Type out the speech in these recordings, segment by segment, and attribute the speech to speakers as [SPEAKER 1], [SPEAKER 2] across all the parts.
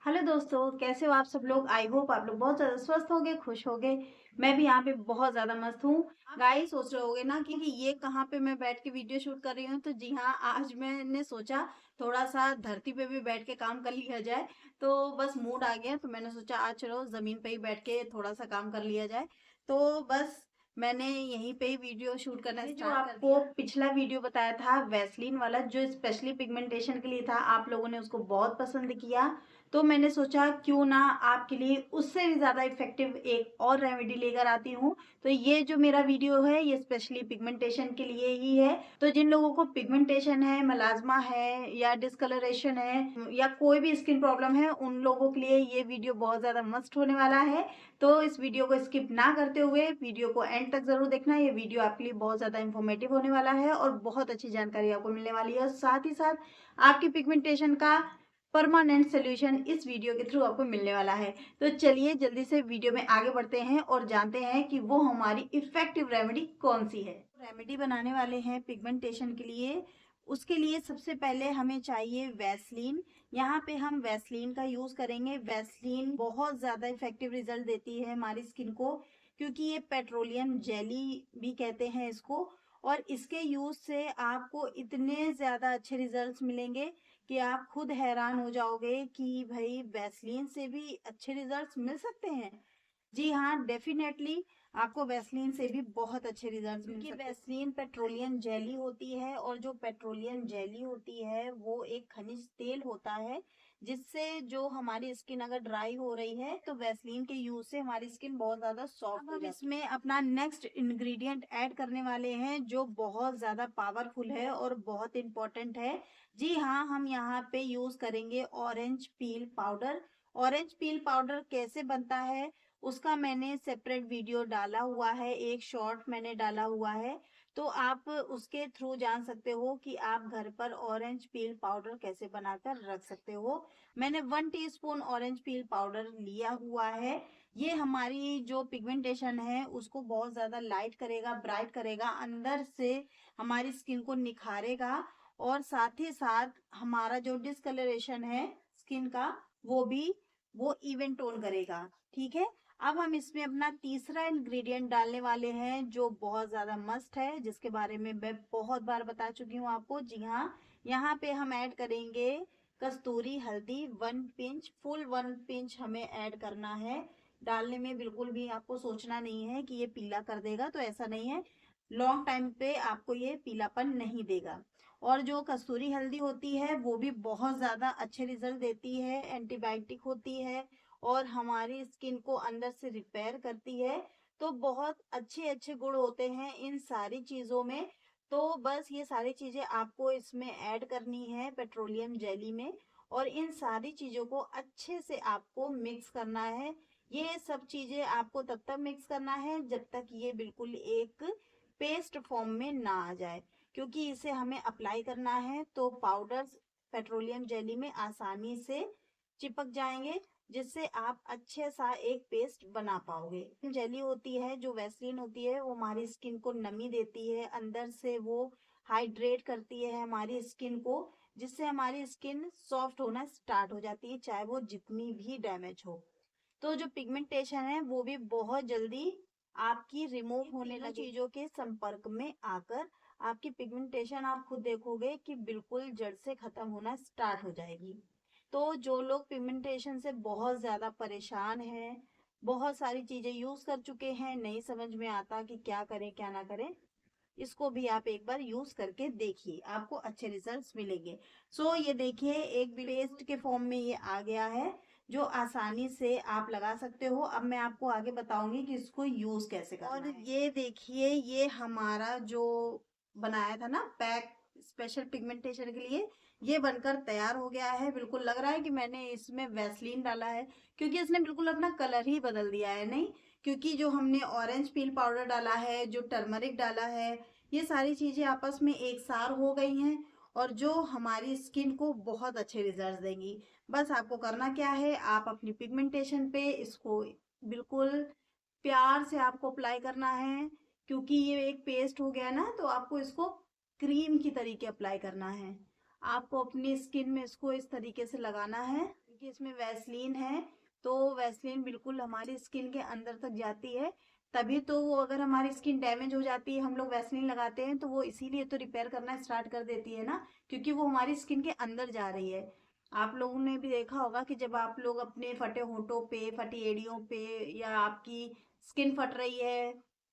[SPEAKER 1] Hello दोस्तों, कैसे हो आप सब लोग। आई होप आप लोग बहुत ज़्यादा स्वस्थ होंगे, खुश होंगे। मैं भी यहाँ पे बहुत ज़्यादा मस्त हूँ। गाइस सोच रहे होगे ना कि ये कहाँ पे मैं बैठ के वीडियो शूट कर रही हूँ। तो जी हाँ, आज मैंने सोचा थोड़ा सा धरती पे भी बैठ के काम कर लिया जाए। तो बस मूड आ गया, तो मैंने सोचा आज चलो ज़मीन पे ही बैठ के थोड़ा सा काम कर लिया जाए। तो बस मैंने यहीं पे ही वीडियो शूट करना जो आपको पिछला वीडियो बताया था वैसलीन वाला, जो स्पेशली पिगमेंटेशन के लिए था, आप लोगों ने उसको बहुत पसंद किया। तो मैंने सोचा क्यों ना आपके लिए उससे भी ज़्यादा इफेक्टिव एक और रेमेडी लेकर आती हूँ। तो ये जो मेरा वीडियो है ये स्पेशली पिगमेंटेशन के लिए ही है। तो जिन लोगों को पिगमेंटेशन है, मेलाज्मा है या डिस्कलरेशन है या कोई भी स्किन प्रॉब्लम है, उन लोगों के लिए ये वीडियो बहुत ज़्यादा मस्ट होने वाला है। तो इस वीडियो को स्किप ना करते हुए वीडियो को एंड तक ज़रूर देखना। ये वीडियो आपके लिए बहुत ज़्यादा इंफॉर्मेटिव होने वाला है और बहुत अच्छी जानकारी आपको मिलने वाली है, और साथ ही साथ आपकी पिगमेंटेशन का परमानेंट सोल्यूशन इस वीडियो के थ्रू आपको मिलने वाला है। तो चलिए जल्दी से वीडियो में आगे बढ़ते हैं और जानते हैं कि वो हमारी इफेक्टिव रेमेडी कौन सी है। रेमेडी बनाने वाले हैं पिगमेंटेशन के लिए। उसके लिए सबसे पहले हमें चाहिए वैसलीन। यहाँ पे हम वैसलीन का यूज करेंगे। वैसलीन बहुत ज्यादा इफेक्टिव रिजल्ट देती है हमारी स्किन को, क्योंकि ये पेट्रोलियम जेली भी कहते हैं इसको। और इसके यूज से आपको इतने ज्यादा अच्छे रिजल्ट्स मिलेंगे कि आप खुद हैरान हो जाओगे कि भाई वैसलीन से भी अच्छे रिजल्ट्स मिल सकते हैं। जी हाँ, डेफिनेटली आपको वैसलीन से भी बहुत अच्छे रिजल्ट्स मिल सकते हैं। वैसलीन पेट्रोलियम जेली होती है, और जो पेट्रोलियम जेली होती है वो एक खनिज तेल होता है, जिससे जो हमारी स्किन अगर ड्राई हो रही है तो वैसलीन के यूज से हमारी स्किन बहुत ज्यादा सॉफ्ट हो जाती है। अब हम इसमें अपना नेक्स्ट इंग्रेडिएंट ऐड करने वाले हैं, जो बहुत ज्यादा पावरफुल है और बहुत इंपॉर्टेंट है। जी हाँ, हम यहाँ पे यूज करेंगे orange peel powder. Orange peel powder कैसे बनता है उसका मैंने सेपरेट वीडियो डाला हुआ है, एक शॉर्ट मैंने डाला हुआ है। तो आप उसके थ्रू जान सकते हो कि आप घर पर ऑरेंज पील पाउडर कैसे बनाकर रख सकते हो। मैंने 1 टीस्पून ऑरेंज पील पाउडर लिया हुआ है। ये हमारी जो पिगमेंटेशन है उसको बहुत ज्यादा लाइट करेगा, ब्राइट करेगा, अंदर से हमारी स्किन को निखारेगा, और साथ ही साथ हमारा जो डिस्कलरेशन है स्किन का वो इवन टोन करेगा। ठीक है। अब हम इसमें अपना तीसरा इंग्रेडिएंट डालने वाले हैं, जो बहुत ज्यादा मस्ट है, जिसके बारे में मैं बहुत बार बता चुकी हूँ आपको। जी हाँ, यहाँ पे हम ऐड करेंगे कस्तूरी हल्दी 1 पिंच, फुल 1 पिंच हमें ऐड करना है। डालने में बिल्कुल भी आपको सोचना नहीं है कि ये पीला कर देगा, तो ऐसा नहीं है। लॉन्ग टाइम पे आपको ये पीलापन नहीं देगा। और जो कस्तूरी हल्दी होती है वो भी बहुत ज्यादा अच्छे रिजल्ट देती है, एंटीबायोटिक होती है और हमारी स्किन को अंदर से रिपेयर करती है। तो बहुत अच्छे अच्छे गुण होते हैं इन सारी चीजों में। तो बस ये सारी चीजें आपको इसमें ऐड करनी है पेट्रोलियम जेली में, और इन सारी चीजों को अच्छे से आपको मिक्स करना है। ये सब चीजें आपको तब तक मिक्स करना है जब तक ये बिल्कुल एक पेस्ट फॉर्म में ना आ जाए, क्योंकि इसे हमें अप्लाई करना है तो पाउडर्स पेट्रोलियम जेली में आसानी से चिपक जाएंगे, जिससे आप अच्छे सा एक पेस्ट बना पाओगे। जेली होती है, जो वैसलीन होती है, वो हमारी स्किन को नमी देती है, अंदर से वो हाइड्रेट करती है हमारी स्किन को, जिससे हमारी स्किन सॉफ्ट होना स्टार्ट हो जाती है, चाहे वो जितनी भी डैमेज हो। तो जो पिगमेंटेशन है वो भी बहुत जल्दी आपकी रिमूव होने लगी। चीजों के संपर्क में आकर आपकी पिगमेंटेशन आप खुद देखोगे कि बिल्कुल जड़ से खत्म होना स्टार्ट हो जाएगी। तो जो लोग पिगमेंटेशन से बहुत ज्यादा परेशान हैं, बहुत सारी चीजें यूज कर चुके हैं, नहीं समझ में आता कि क्या करें क्या ना करें, इसको भी आप एक बार यूज करके देखिए, आपको अच्छे रिजल्ट्स मिलेंगे। सो ये देखिए एक पेस्ट के फॉर्म में ये आ गया है, जो आसानी से आप लगा सकते हो। अब मैं आपको आगे बताऊंगी कि इसको यूज कैसे करना है। और ये देखिए, ये हमारा जो बनाया था ना पैक स्पेशल पिगमेंटेशन के लिए, ये बनकर तैयार हो गया है। बिल्कुल लग रहा है कि मैंने इसमें वैसलीन डाला है, क्योंकि इसने बिल्कुल अपना कलर ही बदल दिया है। नहीं, क्योंकि जो हमने ऑरेंज पील पाउडर डाला है, जो टर्मरिक डाला है, ये सारी चीजें आपस में एक सार हो गई हैं, और जो हमारी स्किन को बहुत अच्छे रिजल्ट देंगी। बस आपको करना क्या है, आप अपनी पिगमेंटेशन पे इसको बिल्कुल प्यार से आपको अप्लाई करना है, क्योंकि ये एक पेस्ट हो गया ना, तो आपको इसको क्रीम की तरीके अप्लाई करना है। आपको अपनी स्किन में इसको इस तरीके से लगाना है। क्योंकि इसमें वैसलीन है, तो वैसलीन बिल्कुल हमारी स्किन के अंदर तक जाती है। तभी तो वो, अगर हमारी स्किन डैमेज हो जाती है, हम लोग वैसलीन लगाते हैं, तो वो इसीलिए तो रिपेयर करना स्टार्ट कर देती है ना, क्योंकि वो हमारी स्किन के अंदर जा रही है। आप लोगों ने भी देखा होगा कि जब आप लोग अपने फटे होठों पे, फटी एड़ियों पे, या आपकी स्किन फट रही है,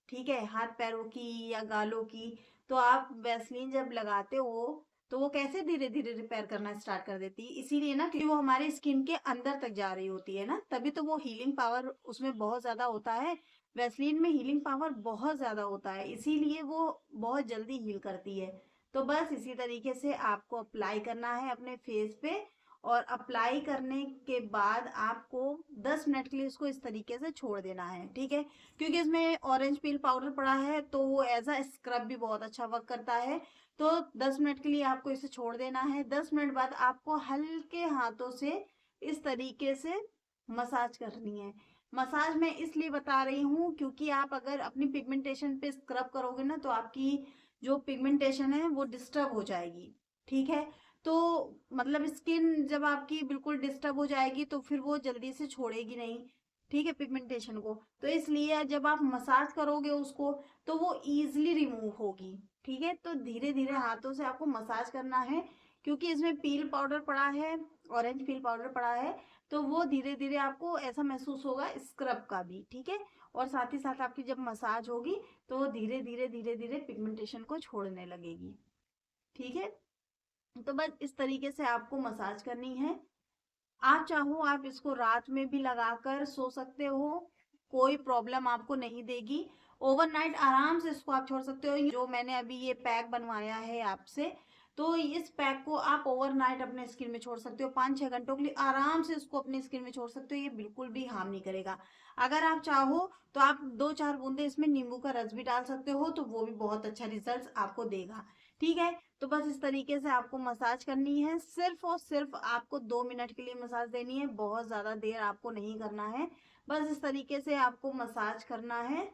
[SPEAKER 1] ठीक है, हाथ पैरों की या गालों की, तो आप वैसलीन जब लगाते हो तो वो कैसे धीरे धीरे रिपेयर करना स्टार्ट कर देती है, इसीलिए ना, क्योंकि वो हमारी स्किन के अंदर तक जा रही होती है ना, तभी तो वो हीलिंग पावर उसमें बहुत ज्यादा होता है। वैसलीन में हीलिंग पावर बहुत ज्यादा होता है, इसीलिए वो बहुत जल्दी हील करती है। तो बस इसी तरीके से आपको अप्लाई करना है अपने फेस पे, और अप्लाई करने के बाद आपको 10 मिनट के लिए इसको इस तरीके से छोड़ देना है, ठीक है। क्योंकि इसमें ऑरेंज पील पाउडर पड़ा है, तो वो एज अ स्क्रब भी बहुत अच्छा वर्क करता है। तो 10 मिनट के लिए आपको इसे छोड़ देना है। 10 मिनट बाद आपको हल्के हाथों से इस तरीके से मसाज करनी है। मसाज मैं इसलिए बता रही हूँ क्योंकि आप अगर अपनी पिगमेंटेशन पे स्क्रब करोगे ना, तो आपकी जो पिगमेंटेशन है वो डिस्टर्ब हो जाएगी, ठीक है। तो मतलब स्किन जब आपकी बिल्कुल डिस्टर्ब हो जाएगी तो फिर वो जल्दी से छोड़ेगी नहीं, ठीक है, पिगमेंटेशन को। तो इसलिए जब आप मसाज करोगे उसको, तो वो इजीली रिमूव होगी, ठीक है। तो धीरे धीरे हाथों से आपको मसाज करना है, क्योंकि इसमें पील पाउडर पड़ा है, ऑरेंज पील पाउडर पड़ा है, तो वो धीरे धीरे आपको ऐसा महसूस होगा स्क्रब का भी, ठीक है। और साथ ही साथ आपकी जब मसाज होगी तो वो धीरे धीरे पिगमेंटेशन को छोड़ने लगेगी, ठीक है। तो बस इस तरीके से आपको मसाज करनी है। आप चाहो आप इसको रात में भी लगाकर सो सकते हो, कोई प्रॉब्लम आपको नहीं देगी। ओवरनाइट आराम से इसको आप छोड़ सकते हो। जो मैंने अभी ये पैक बनवाया है आपसे, तो इस पैक को आप ओवरनाइट अपने स्किन में छोड़ सकते हो, 5-6 घंटों के लिए आराम से इसको अपनी स्किन में छोड़ सकते हो, ये बिल्कुल भी हार्म नहीं करेगा। अगर आप चाहो तो आप 2-4 बूंदे इसमें नींबू का रस भी डाल सकते हो, तो वो भी बहुत अच्छा रिजल्ट आपको देगा, ठीक है। तो बस इस तरीके से आपको मसाज करनी है, सिर्फ और सिर्फ आपको 2 मिनट के लिए मसाज देनी है, बहुत ज्यादा देर आपको नहीं करना है। बस इस तरीके से आपको मसाज करना है।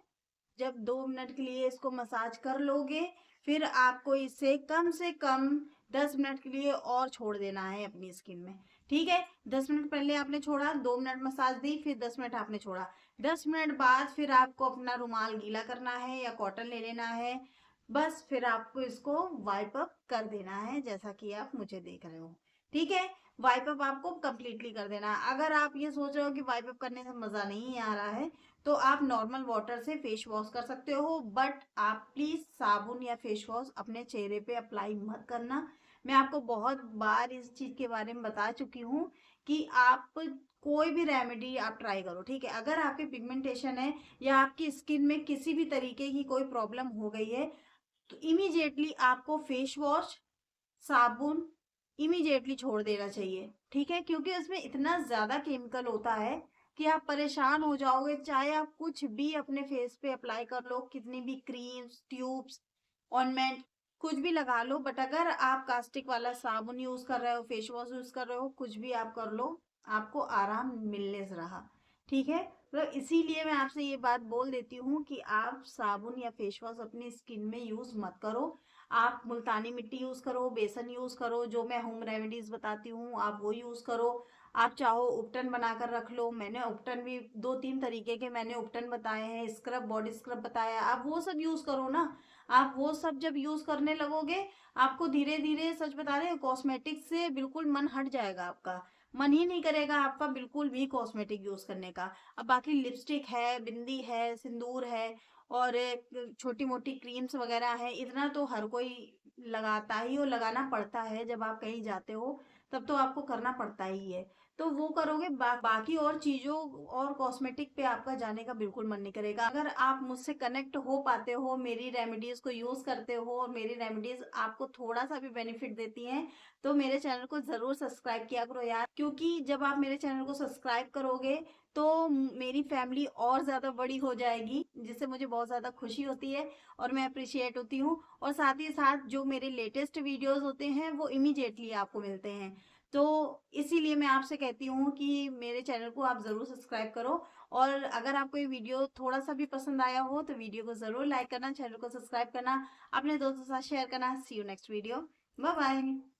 [SPEAKER 1] जब 2 मिनट के लिए इसको मसाज कर लोगे, फिर आपको इसे कम से कम 10 मिनट के लिए और छोड़ देना है अपनी स्किन में, ठीक है। 10 मिनट पहले आपने छोड़ा, 2 मिनट मसाज दी, फिर 10 मिनट आपने छोड़ा। 10 मिनट बाद फिर आपको अपना रुमाल गीला करना है या कॉटन ले लेना है, बस फिर आपको इसको वाइप अप कर देना है, जैसा कि आप मुझे देख रहे हो, ठीक है। वाइप अप आपको कंप्लीटली कर देना है। अगर आप ये सोच रहे हो कि वाइप अप करने से मजा नहीं आ रहा है, तो आप नॉर्मल वाटर से फेस वॉश कर सकते हो, बट आप प्लीज साबुन या फेस वॉश अपने चेहरे पे अप्लाई मत करना। मैं आपको बहुत बार इस चीज के बारे में बता चुकी हूँ कि आप कोई भी रेमेडी आप ट्राई करो, ठीक है। अगर आपके पिगमेंटेशन है या आपकी स्किन में किसी भी तरीके की कोई प्रॉब्लम हो गई है, तो इमीडिएटली आपको फेस वॉश, साबुन इमीडिएटली छोड़ देना चाहिए, ठीक है। क्योंकि उसमें इतना ज्यादा केमिकल होता है कि आप परेशान हो जाओगे। चाहे आप कुछ भी अपने फेस पे अप्लाई कर लो, कितनी भी क्रीम्स, ट्यूब्स, ऑइंटमेंट, कुछ भी लगा लो, बट अगर आप कास्टिक वाला साबुन यूज कर रहे हो, फेस वॉश यूज कर रहे हो, कुछ भी आप कर लो, आपको आराम मिलने से रहा, ठीक है। तो इसीलिए मैं आपसे ये बात बोल देती हूँ कि आप साबुन या फेस वॉश अपनी स्किन में यूज मत करो। आप मुल्तानी मिट्टी यूज करो, बेसन यूज करो, जो मैं होम रेमेडीज बताती हूँ आप वो यूज करो। आप चाहो उपटन बनाकर रख लो, मैंने उपटन भी 2-3 तरीके के मैंने उपटन बताए हैं, स्क्रब, बॉडी स्क्रब बताया, आप वो सब यूज करो ना। आप वो सब जब यूज करने लगोगे, आपको धीरे धीरे, सच बता रहे हैं, कॉस्मेटिक से बिल्कुल मन हट जाएगा आपका, मन ही नहीं करेगा आपका बिल्कुल भी कॉस्मेटिक यूज करने का। अब बाकी लिपस्टिक है, बिंदी है, सिंदूर है, और छोटी मोटी क्रीम्स वगैरह है, इतना तो हर कोई लगाता ही, और लगाना पड़ता है। जब आप कहीं जाते हो तब तो आपको करना पड़ता ही है, तो वो करोगे। बाकी और चीजों और कॉस्मेटिक पे आपका जाने का बिल्कुल मन नहीं करेगा। अगर आप मुझसे कनेक्ट हो पाते हो, मेरी रेमेडीज को यूज करते हो, और मेरी रेमेडीज आपको थोड़ा सा भी बेनिफिट देती हैं, तो मेरे चैनल को जरूर सब्सक्राइब किया करो यार। क्योंकि जब आप मेरे चैनल को सब्सक्राइब करोगे तो मेरी फैमिली और ज्यादा बड़ी हो जाएगी, जिससे मुझे बहुत ज्यादा खुशी होती है और मैं अप्रिशिएट होती हूँ। और साथ ही साथ जो मेरे लेटेस्ट वीडियोस होते हैं वो इमीडिएटली आपको मिलते हैं। तो इसीलिए मैं आपसे कहती हूँ कि मेरे चैनल को आप जरूर सब्सक्राइब करो। और अगर आपको ये वीडियो थोड़ा सा भी पसंद आया हो तो वीडियो को जरूर लाइक करना, चैनल को सब्सक्राइब करना, अपने दोस्तों के साथ शेयर करना। See you next video, bye bye.